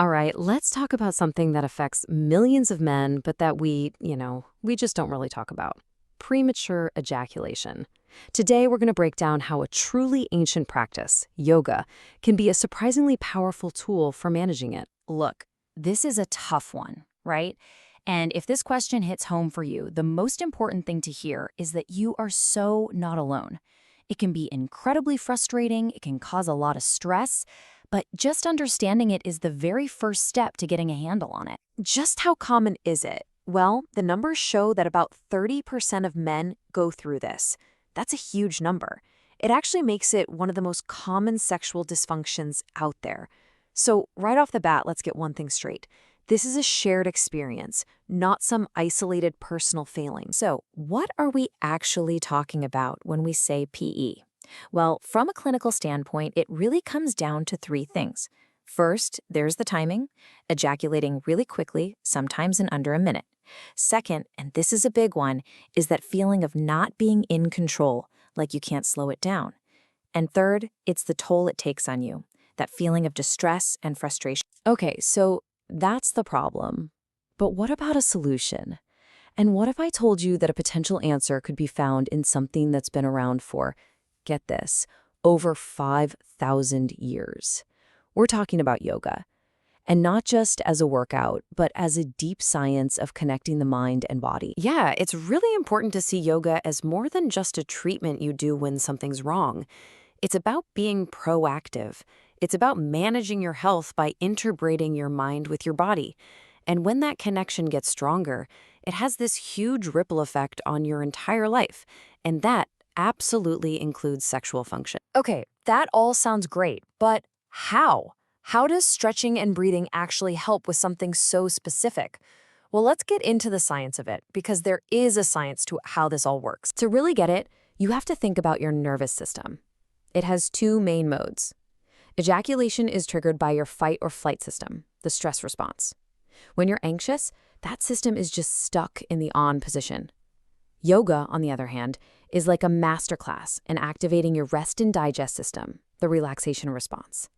All right, let's talk about something that affects millions of men, but that we just don't really talk about. Premature ejaculation. Today, we're going to break down how a truly ancient practice, yoga, can be a surprisingly powerful tool for managing it. Look, this is a tough one, right? And if this question hits home for you, the most important thing to hear is that you are so not alone. It can be incredibly frustrating, it can cause a lot of stress, but just understanding it is the very first step to getting a handle on it. Just how common is it? Well, the numbers show that about 30% of men go through this. That's a huge number. It actually makes it one of the most common sexual dysfunctions out there. So, right off the bat, let's get one thing straight. This is a shared experience, not some isolated personal failing. So, what are we actually talking about when we say PE? Well, from a clinical standpoint, it really comes down to three things. First, there's the timing, ejaculating really quickly, sometimes in under a minute. Second, and this is a big one, is that feeling of not being in control, like you can't slow it down. And third, it's the toll it takes on you, that feeling of distress and frustration. Okay, so that's the problem. But what about a solution? And what if I told you that a potential answer could be found in something that's been around for, get this, over 5,000 years? We're talking about yoga. And not just as a workout, but as a deep science of connecting the mind and body. Yeah, it's really important to see yoga as more than just a treatment you do when something's wrong. It's about being proactive. It's about managing your health by integrating your mind with your body. And when that connection gets stronger, it has this huge ripple effect on your entire life. And that absolutely includes sexual function. Okay, that all sounds great, but how? How does stretching and breathing actually help with something so specific? Well, let's get into the science of it, because there is a science to how this all works. To really get it, you have to think about your nervous system. It has two main modes. Ejaculation is triggered by your fight or flight system, the stress response. When you're anxious, that system is just stuck in the on position. Yoga, on the other hand, is like a masterclass in activating your rest and digest system, the relaxation response.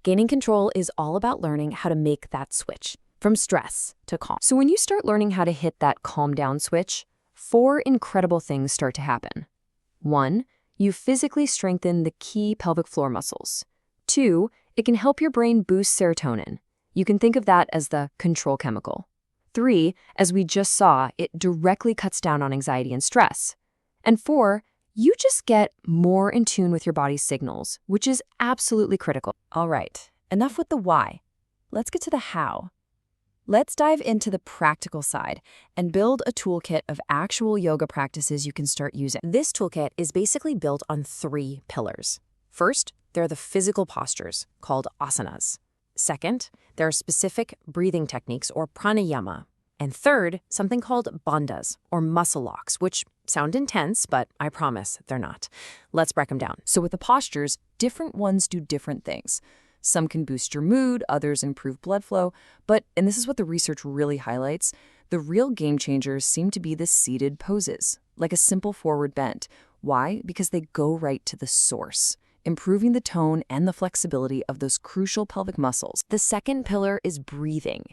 Gaining control is all about learning how to make that switch from stress to calm. So when you start learning how to hit that calm down switch, four incredible things start to happen. 1, you physically strengthen the key pelvic floor muscles. 2, it can help your brain boost serotonin. You can think of that as the control chemical. 3, as we just saw, it directly cuts down on anxiety and stress. And 4, you just get more in tune with your body's signals, which is absolutely critical. All right, enough with the why. Let's get to the how. Let's dive into the practical side and build a toolkit of actual yoga practices you can start using. This toolkit is basically built on 3 pillars. First, there are the physical postures, called asanas. Second, there are specific breathing techniques, or pranayama. And third, something called bandhas, or muscle locks, which sound intense, but I promise they're not. Let's break them down. So with the postures, different ones do different things. Some can boost your mood, others improve blood flow, but, and this is what the research really highlights, the real game changers seem to be the seated poses, like a simple forward bend. Why? Because they go right to the source, improving the tone and the flexibility of those crucial pelvic muscles. The second pillar is breathing.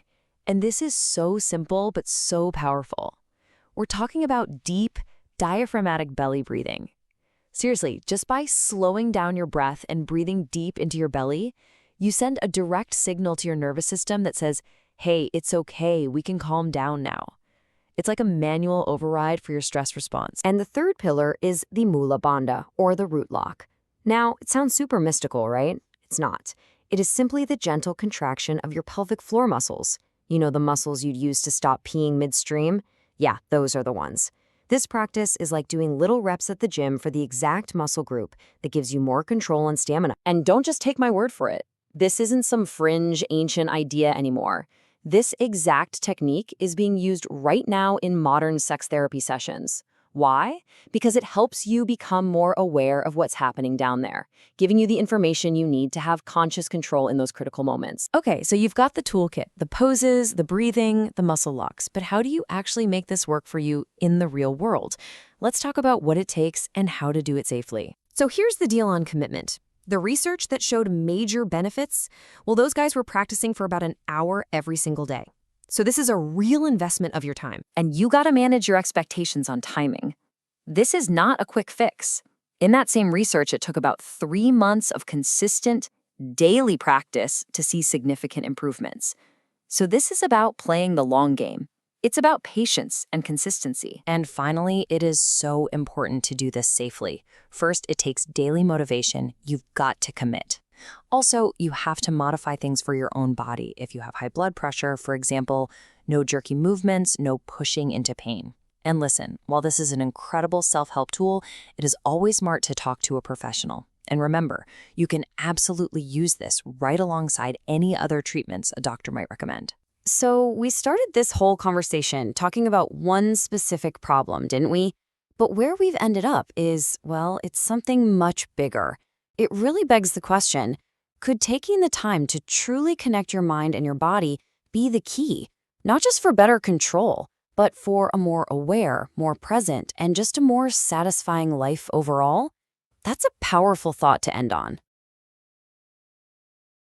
And this is so simple, but so powerful. We're talking about deep, diaphragmatic belly breathing. Seriously, just by slowing down your breath and breathing deep into your belly, you send a direct signal to your nervous system that says, hey, it's okay, we can calm down now. It's like a manual override for your stress response. And the third pillar is the Mula Bandha, or the root lock. Now, it sounds super mystical, right? It's not. It is simply the gentle contraction of your pelvic floor muscles. You know, the muscles you'd use to stop peeing midstream? Yeah, those are the ones. This practice is like doing little reps at the gym for the exact muscle group that gives you more control and stamina. And don't just take my word for it. This isn't some fringe, ancient idea anymore. This exact technique is being used right now in modern sex therapy sessions. Why? Because it helps you become more aware of what's happening down there, giving you the information you need to have conscious control in those critical moments. Okay, so you've got the toolkit, the poses, the breathing, the muscle locks, but how do you actually make this work for you in the real world? Let's talk about what it takes and how to do it safely. So here's the deal on commitment. The research that showed major benefits, well, those guys were practicing for about an hour every single day. So this is a real investment of your time. And you gotta manage your expectations on timing. This is not a quick fix. In that same research, it took about 3 months of consistent, daily practice to see significant improvements. So this is about playing the long game. It's about patience and consistency. And finally, it is so important to do this safely. First, it takes daily motivation. You've got to commit. Also, you have to modify things for your own body. If you have high blood pressure, for example, no jerky movements, no pushing into pain. And listen, while this is an incredible self-help tool, it is always smart to talk to a professional. And remember, you can absolutely use this right alongside any other treatments a doctor might recommend. So we started this whole conversation talking about one specific problem, didn't we? But where we've ended up is, well, it's something much bigger. It really begs the question, could taking the time to truly connect your mind and your body be the key? Not just for better control, but for a more aware, more present, and just a more satisfying life overall? That's a powerful thought to end on.